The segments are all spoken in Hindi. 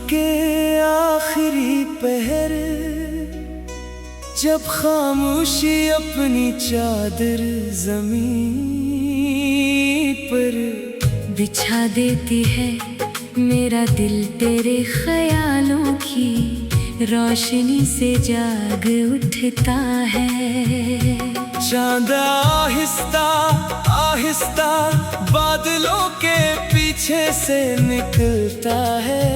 के आखिरी पहर, जब खामोशी अपनी चादर ज़मीन पर बिछा देती है, मेरा दिल तेरे ख्यालों की रोशनी से जाग उठता है। चांद आहिस्ता आहिस्ता बादलों के पीछे से निकलता है।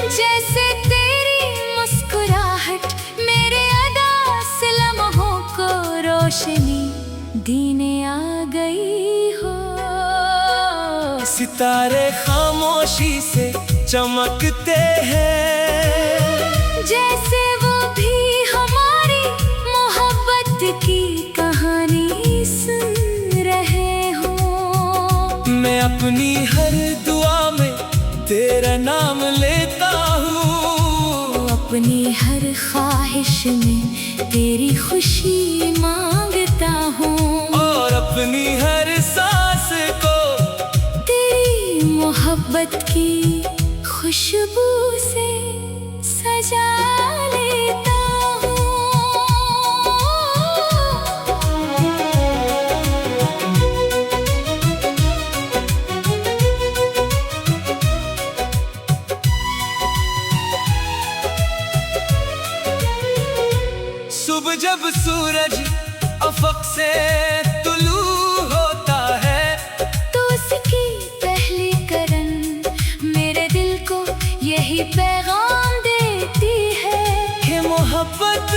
जैसे तेरी मुस्कुराहट मेरे अदा से लम्हों को रोशनी देने आ गई हो। सितारे खामोशी से चमकते हैं, जैसे वो भी हमारी मोहब्बत की कहानी सुन रहे हो। मैं अपनी हर दुआ में तेरा नाम लेता हूँ, अपनी हर ख्वाहिश में तेरी खुशी मांगता हूँ, और अपनी हर सांस को तेरी मोहब्बत की खुशबू से सजा लेता हूँ। सुबह जब सूरज अफक से तुलू होता है, तो उसकी पहली करन मेरे दिल को यही पैगाम देती है कि मोहब्बत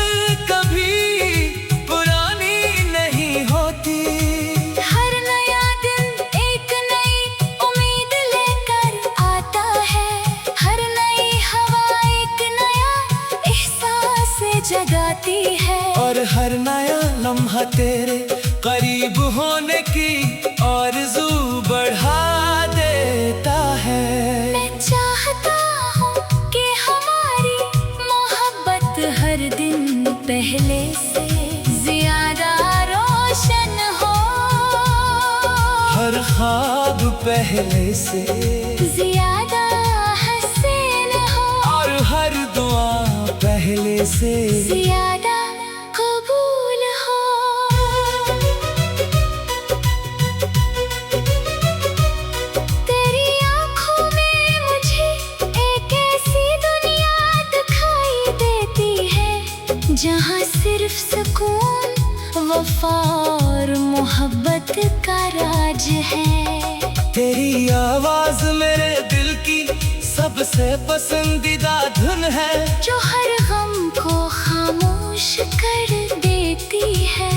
कभी पुरानी नहीं होती। हर नया दिन एक नई उम्मीद लेकर आता है, हर नई हवा एक नया एहसास जगाती है, और हर नया लम्हा तेरे करीब होने की आरज़ू बढ़ा देता है। मैं चाहता हूँ कि हमारी मोहब्बत हर दिन पहले से ज्यादा रोशन हो, हर ख्वाब पहले से ज्यादा हसीन हो, और हर दुआ पहले से ज्यादा कबूल हो। तेरी आँखों में मुझे एक ऐसी दुनिया दिखाई देती है, जहाँ सिर्फ सुकून वफा और मोहब्बत का राज है। तेरी आवाज मेरे दिल की सबसे पसंदीदा धुन है, जो हर गम को खामोश कर देती है।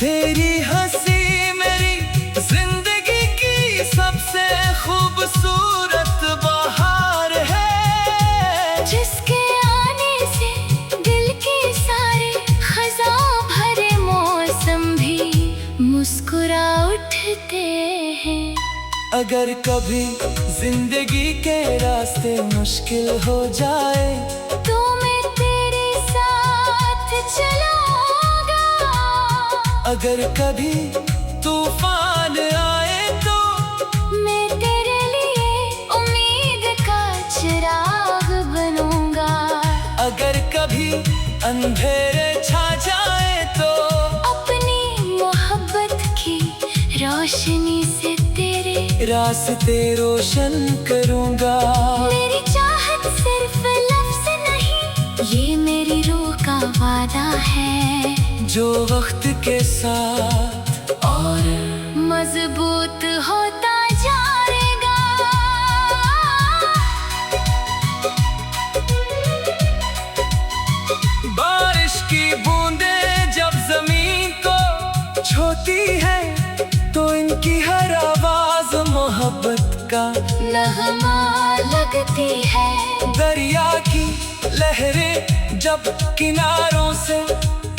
तेरी हंसी मेरी जिंदगी की सबसे खूबसूरत बहार है, जिसके आने से दिल के सारे खज़ां भरे मौसम भी मुस्कुरा उठते हैं। अगर कभी जिंदगी के रास्ते मुश्किल हो जाए, तो मैं तेरे साथ चलूंगा। अगर कभी तूफान आए तो मैं तेरे लिए उम्मीद का चिराग बनूंगा। अगर कभी अंधेरे छा जाए तो अपनी मोहब्बत की रोशनी से तेरे रास्ते रोशन करूंगा। मेरी चाहत सिर्फ लफ्ज़ नहीं, ये मेरी रूह का वादा है, जो वक्त के साथ और मजबूत होता जाएगा। बारिश की बूंदें जब जमीन को छूती है, तो इनकी हर आवाज मोहब्बत का नगमा लगती है। दरिया की लहरें जब किनारों से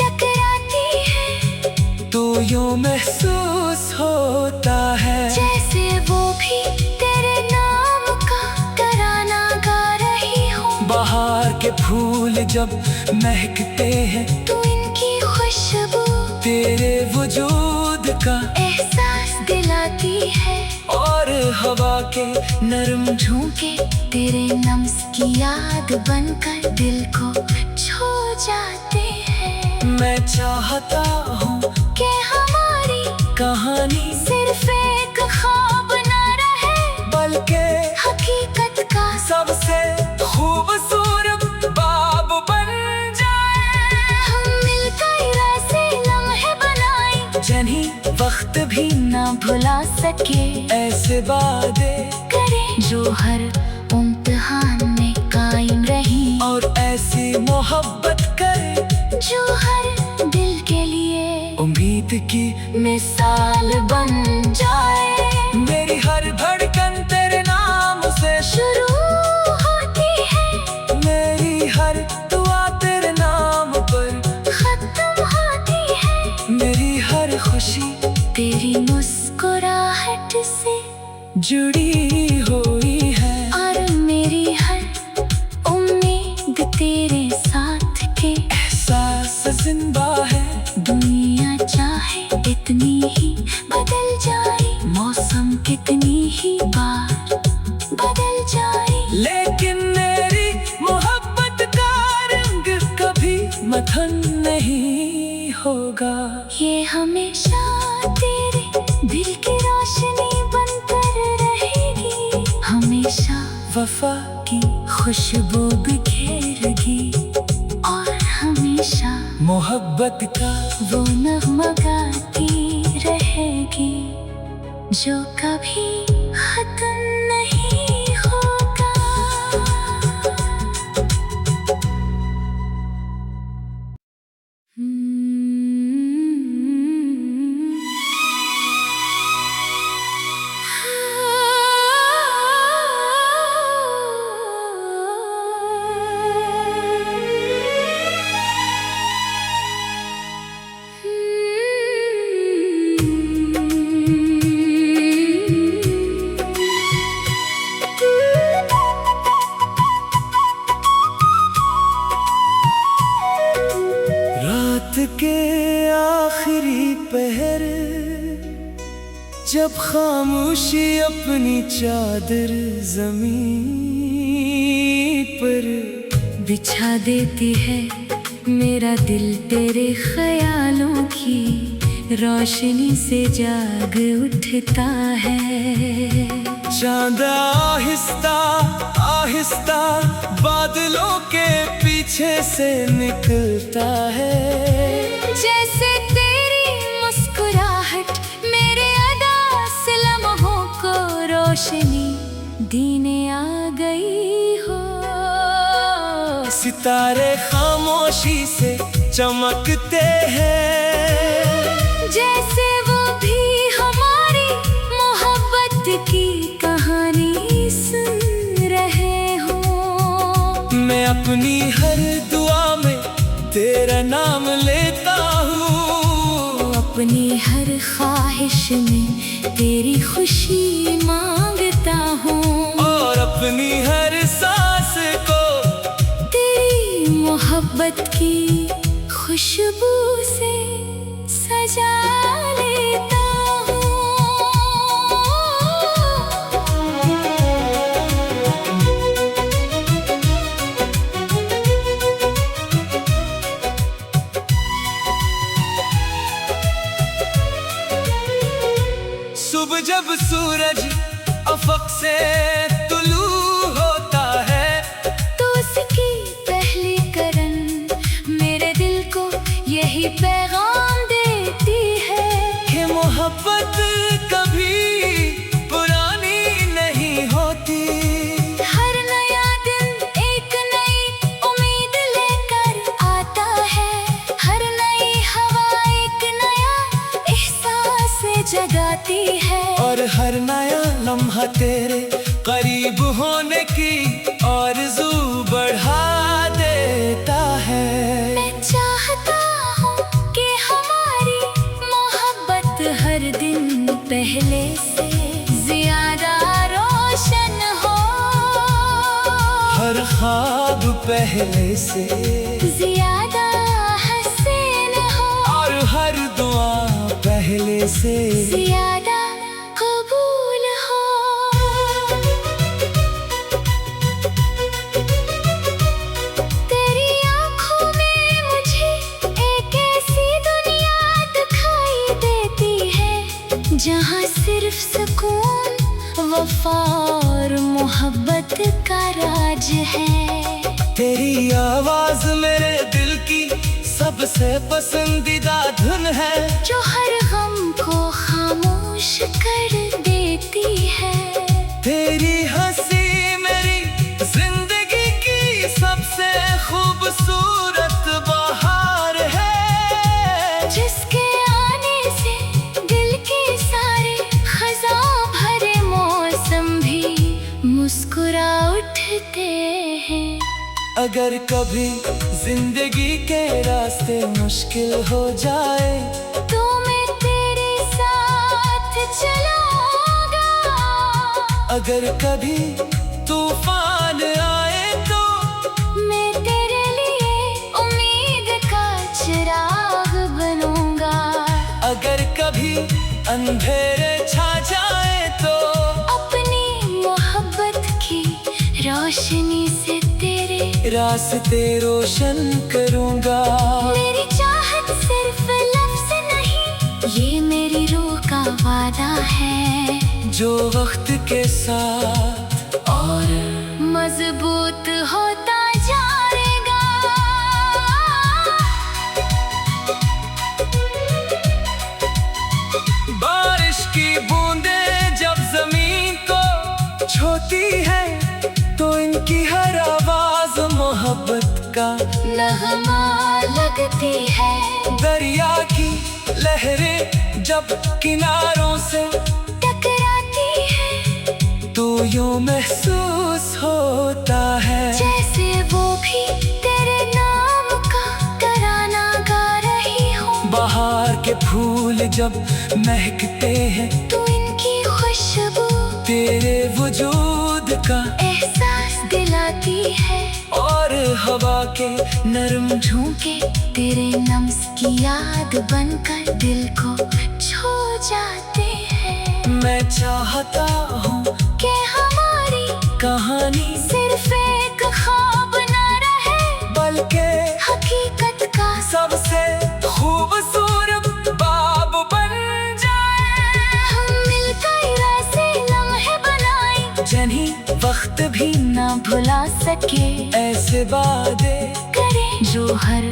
टकराती है, तो यूं महसूस होता है जैसे वो भी तेरे नाम का तराना गा रही हो। बाहर के फूल जब महकते हैं, तो इनकी खुशबू तेरे वजूद का एहसास दिलाती है, और हवा के नरम झोंके तेरे नम की याद बनकर दिल को छू जाते हैं। मैं चाहता हूँ कि हमारी कहानी सिर्फ एक ख्वाब न रहे, बल्कि हकीकत का सबसे खूबसूरत बाब बन जाए। हम मिलकर ऐसे लम्हे बनाए जिन्हें वक्त भी ना भुला सके। ऐसे वादे करें जो हर इम्तिहान में कायम रही, और ऐसी मोहब्बत करे जो हर दिल के लिए उम्मीद की मिसाल बन जाए। मेरी हर धड़कन तेरे नाम से शुरू होती है, मेरी हर दुआ तेरे नाम पर खत्म होती है। मेरी हर खुशी तेरी मुस्कुराहट से जुड़ी हुई है, और मेरी हर उम्मीद तेरे साथ के एहसास जिंदा है। दुनिया चाहे इतनी ही बदल जाए, मौसम कितनी ही बार बदल जाए, लेकिन मेरी मोहब्बत का रंग कभी मथन नहीं होगा। ये हमेशा तेरे दिल की रोशनी बनकर रहेगी, हमेशा वफा की खुशबू बिखेरेगी, और हमेशा मोहब्बत का वो नगमा गाती रहेगी, जो कभी खत्म नहीं होगा। रात के आखिरी पहर, जब खामोशी अपनी चादर जमीन पर बिछा देती है, मेरा दिल तेरे ख्यालों की रोशनी से जाग उठता है। चांद आहिस्ता आहिस्ता बादलों के पीछे से निकलता है, जैसे तेरी मुस्कुराहट मेरे अदा से लम्हों को रोशनी देने आ गई हो। सितारे खामोशी से चमकते हैं, जैसे वो भी हमारी मोहब्बत की कहानी सुन रहे हो। मैं अपनी हर दुआ में तेरा नाम लेता हूँ, अपनी हर ख्वाहिश में तेरी खुशी मांगता हूँ, और अपनी हर सांस को तेरी मोहब्बत की खुशबू से सजा लेता हूँ। सुबह जब सूरज अफक से तुलू होता है, तो उसकी पहली करन मेरे दिल को यही पैगाम देती है कि मोहब्बत कभी पुरानी नहीं होती। हर नया दिन एक नई उम्मीद लेकर आता है, हर नई हवा एक नया एहसास जगाती है, और हर नया लम्हा तेरे करीब होने की आरज़ू बढ़ा देता है। मैं चाहता हूँ कि हमारी मोहब्बत हर दिन पहले से ज्यादा रोशन हो, हर ख्वाब पहले से ज्यादा हसीन हो, और हर दुआ पहले से ज्यादा कबूल हो। वफा और मोहब्बत का राज है। तेरी आवाज मेरे दिल की सबसे पसंदीदा धुन है, जो हर गम को खामोश कर देती है। तेरी हंसी मेरी जिंदगी की सबसे खूबसूरत बहार है, जिसके आने से दिल के सारे खज़ां भरे मौसम भी मुस्कुरा उठते हैं। अगर कभी जिंदगी के रास्ते मुश्किल हो जाए तो मैं तेरे साथ चलूंगा। अगर कभी तूफान आए तो मैं तेरे लिए उम्मीद का चिराग बनूंगा। अगर कभी अंधेरे छा जाए तो अपनी मोहब्बत की रोशनी से तेरे रास्ते रोशन करूंगा। मेरी चाहत सिर्फ लफ्ज़ नहीं, ये मेरी रूह का वादा है, जो वक्त के साथ और मजबूत होता जाएगा। बारिश की बूंदें जब जमीन को छूती है तो इनकी हर आवाज मोहब्बत का नगमा लगती है। दरिया की लहरें जब किनारों से टकराती है तो यूं महसूस होता है जैसे वो भी तेरे नाम का तराना गा रही हो। बाहर के फूल जब महकते हैं तो इनकी खुशबू तेरे वजूद का एहसास दिलाती है, और हवा के नरम झोंके तेरे नम्स की याद बनकर दिल को छू जाते हैं। मैं चाहता हूँ कि हमारी कहानी सिर्फ एक ख्वाब न रहे, बल्कि हकीकत का सबसे खूबसूरत बाब बन जाए। हम मिलकर ऐसे लम्हे बनाए जिन्हें वक्त भी ना भुला सके। ऐसे वादे करें जो हर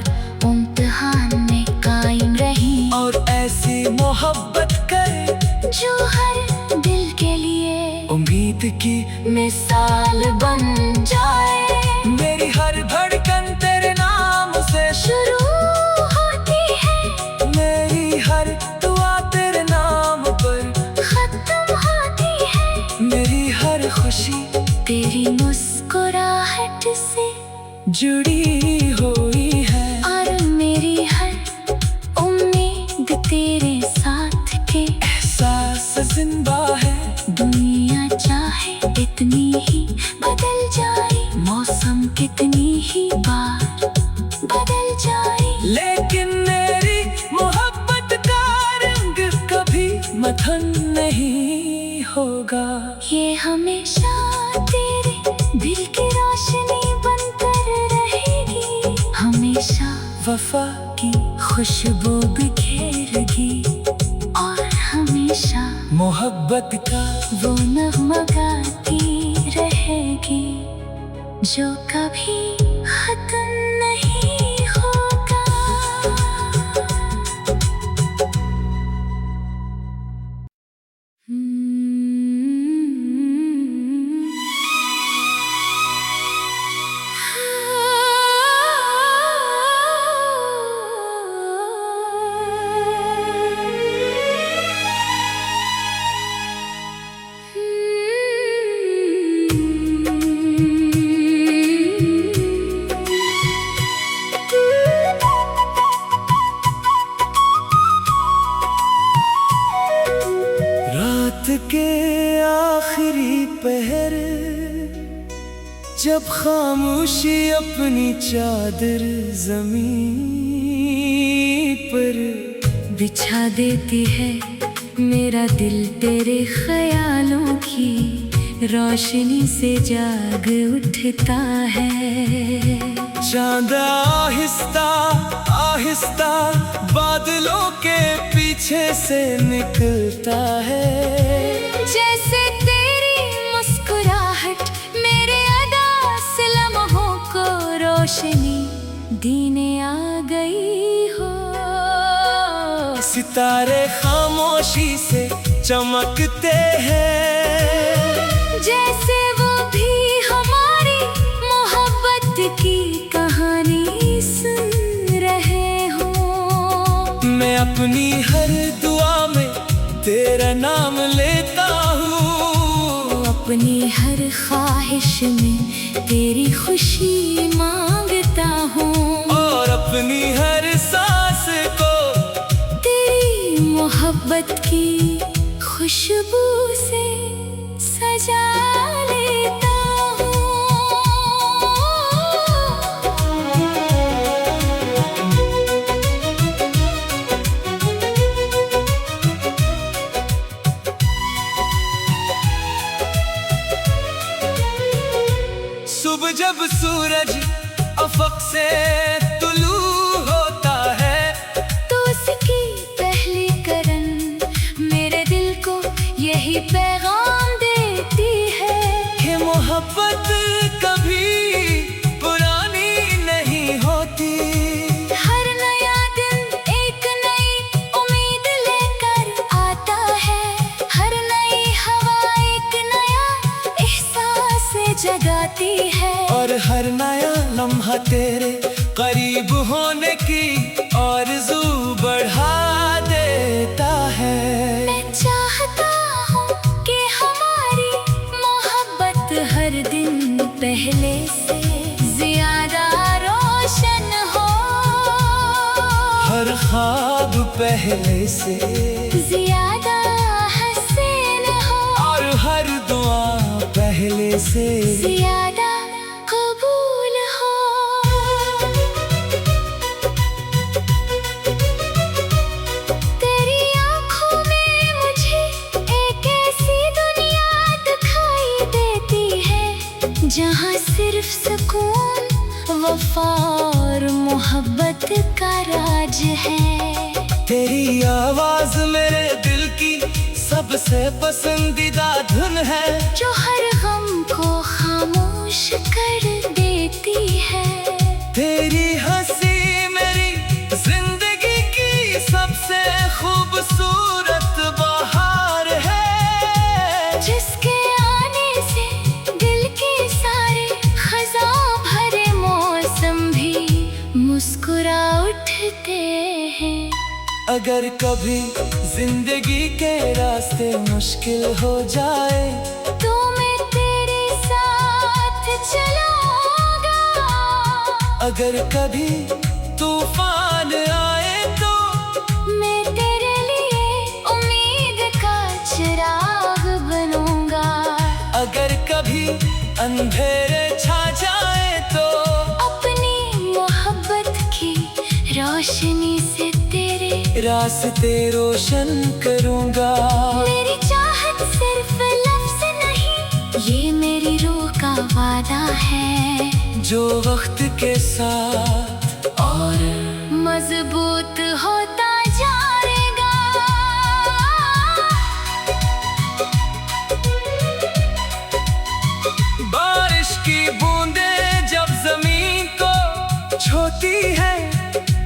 इम्तिहान में कायम रही, और ऐसी मोहब्बत करे जो हर दिल के लिए उम्मीद की मिसाल बन जाए। मेरी हर धड़कन तेरे नाम से शुरू होती है, मेरी हर दुआ तेरे नाम पर खत्म होती है। मेरी हर खुशी तेरी मुस्कुराहट से जुड़ी हुई है, और मेरी हर उम्मीद तेरे साथ के एहसास जिंदा है। दुनिया चाहे इतनी ही बदल जाए, मौसम कितनी ही बार बदल जाए, लेकिन मेरी मोहब्बत का रंग कभी मथन नहीं होगा। ये हमेशा तेरे दिल की रोशनी बनकर रहेगी। हमेशा वफा की खुशबू बिखेरेगी, और हमेशा मोहब्बत का वो नगमा गाती रहेगी, जो कभी खत्म नहीं होगा। रात के आखिरी पहर जब खामोशी अपनी चादर जमीन पर बिछा देती है, मेरा दिल तेरे ख्यालों की रोशनी से जाग उठता है। चांद आहिस्ता आहिस्ता बादलों के पीछे से निकलता है, जैसे तेरी रोशनी दीने आ गई हो। सितारे खामोशी से चमकते हैं, जैसे वो भी हमारी मोहब्बत की कहानी सुन रहे हो। मैं अपनी हर दुआ में तेरा नाम लेता हूँ, अपनी हर ख्वाहिश में तेरी खुशी मांगता हूँ, और अपनी हर सांस को मोहब्बत की खुशबू से सजा लेता हूँ। सुबह जब सूरज अफक से तुलू होता है, तो उसकी पहली करन मेरे दिल को यही पैगाम देती है कि मोहब्बत कभी पुरानी नहीं होती। हर नया दिन एक नई उम्मीद लेकर आता है, हर नई हवा एक नया एहसास जगाती है, और हर नया लम्हा तेरे करीब होने की आरज़ू बढ़ा देता है। मैं चाहता हूँ कि हमारी मोहब्बत हर दिन पहले से ज्यादा रोशन हो, हर ख्वाब पहले से ज्यादा हसीन हो, और हर दुआ पहले से ज्यादा कबूल हो। तेरी आँखों में मुझे एक ऐसी दुनिया दिखाई देती है, जहाँ सिर्फ सुकून वफा और मोहब्बत का राज है। तेरी आवाज मेरे दिल की सबसे पसंदीदा धुन है, जो हर गम को खामोश कर देती है। तेरी हंसी मेरी जिंदगी की सबसे खूबसूरत बहार है, जिसके आने से दिल के सारे खज़ां भरे मौसम भी मुस्कुरा उठते हैं। अगर कभी जिंदगी के रास्ते मुश्किल हो जाए, तो मैं तेरे साथ चलूंगा। अगर कभी तूफान आए तो मैं तेरे लिए उम्मीद का चिराग बनूंगा। अगर कभी अंधेरे छा जाए तो अपनी मोहब्बत की रोशनी से तेरे रास्ते रोशन करूंगा। मेरी चाहत सिर्फ लफ्ज़ नहीं, ये मेरी रूह का वादा है, जो वक्त के साथ और मजबूत होता जाएगा। बारिश की बूंदें जब जमीन को छूती है,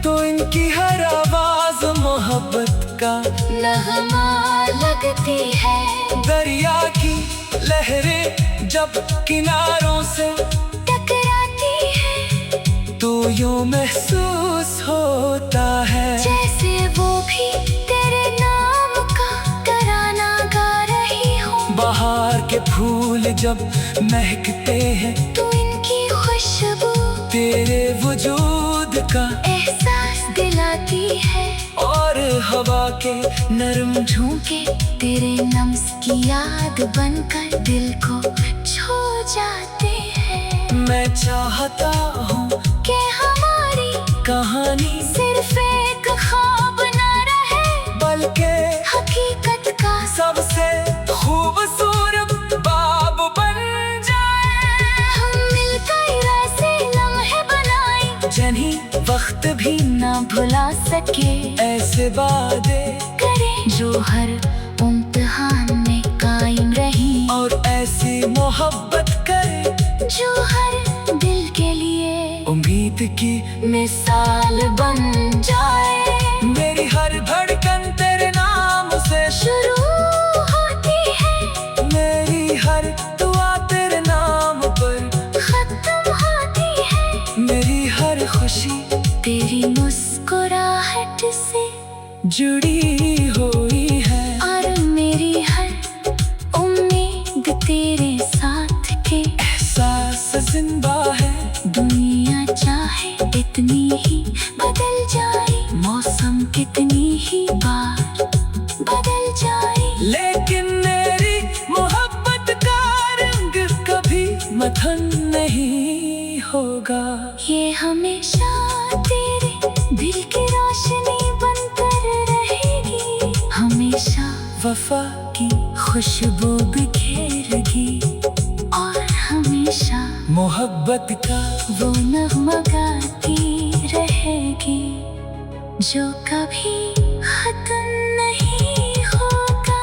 तो इनकी हर आवाज मोहब्बत का नगमा लगती है। दरिया की लहरें जब किनारों से टकराती है, तो यूं महसूस होता है जैसे वो भी तेरे नाम का तराना गा रही हो। बाहर के फूल जब महकते हैं, तो इनकी खुशबू तेरे वजूद का एहसास दिलाती है, और हवा के नरम झोंके तेरे नम्स की याद बनकर दिल को छू जाते हैं। मैं चाहता हूँ कि हमारी कहानी सिर्फ एक ख्वाब न रहे, बल्कि हकीकत का सबसे खूबसूरत बाब बन जाए। हम मिलकर ऐसे लम्हे बनाए, जिन्हें वक्त भी ना भुला सके। ऐसे वादे करें जो हर इम्तिहान में कायम रही, और ऐसी मोहब्बत करे जो हर दिल के लिए उम्मीद उम्मीद की मिसाल बन जाए। मेरी हर धड़कन तेरे नाम से शुरू होती है, मेरी हर दुआ तेरे नाम पर खत्म होती है। मेरी हर खुशी तेरी मुस्कुराहट से जुड़ी हुई है। और मेरी हर उम्मीद तेरे साथ के एहसास जिंदा है। दुनिया चाहे इतनी ही बदल जाए, मौसम कितनी ही बार बदल जाए, लेकिन मेरी मोहब्बत का रंग कभी मथन नहीं होगा। ये हमेशा तेरे दिल की रोशनी बनकर रहेगी। हमेशा वफा की खुशबू बिखेरगी, और हमेशा मोहब्बत का वो नगमा गाती रहेगी, जो कभी खत्म नहीं होगा।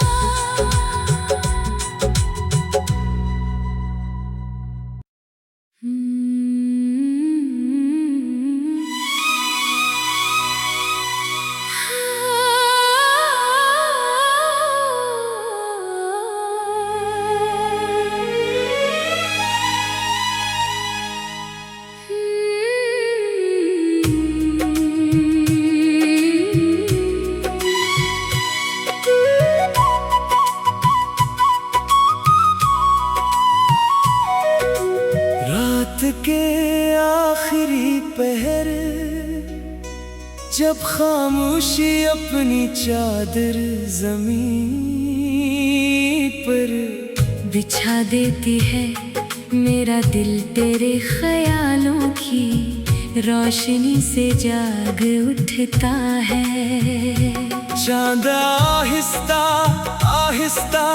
रात के आखिरी पहर, जब खामोशी अपनी चादर जमीन पर बिछा देती है, मेरा दिल तेरे ख्यालों की रोशनी से जाग उठता है। चांद आहिस्ता आहिस्ता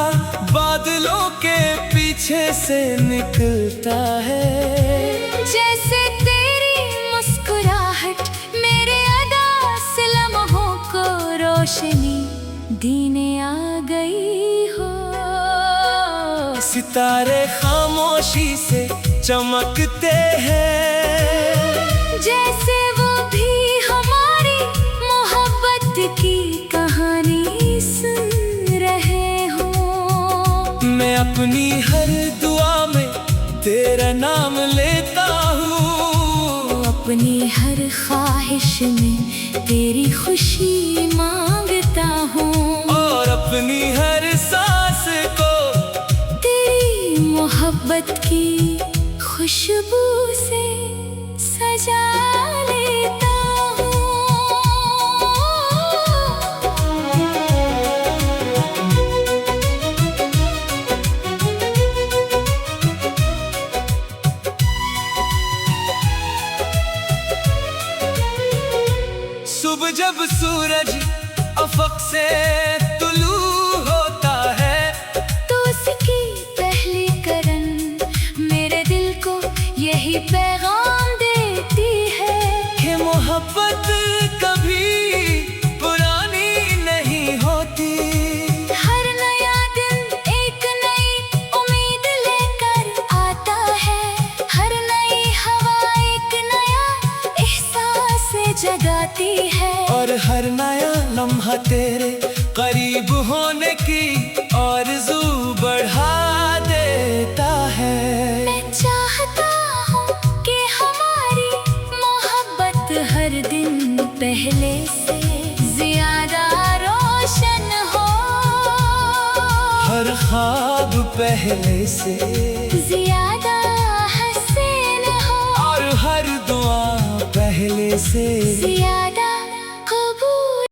बादलों के पीछे से निकलता है। जैसे तेरी मुस्कुराहट मेरे अदा से लम्हों को रोशनी देने आ गई हो। सितारे खामोशी से चमकते हैं, जैसे वो भी हमारी मोहब्बत की कहानी सुन रहे हो। मैं अपनी हर दुआ में तेरा नाम लेता हूँ, अपनी हर ख्वाहिश में तेरी खुशी मांगता हूँ, और अपनी हर सांस को तेरी मोहब्बत की खुशबू से सजा लेता हूँ। सुबह जब सूरज अफक से तुलू होता है, तो उसकी पहली करन मेरे दिल को यही पैगाम देती है कि मोहब्बत कभी पुरानी नहीं होती। हर नया दिन एक नई उम्मीद लेकर आता है, हर नई हवा एक नया एहसास जगाती है, और हर नया लम्हा तेरे करीब होने की आरज़ू बढ़ा देता है। मैं चाहता हूँ कि हमारी मोहब्बत हर दिन पहले से ज्यादा रोशन हो, हर ख्वाब पहले से ज्यादा हसीन हो, और हर दुआ पहले से ज्यादा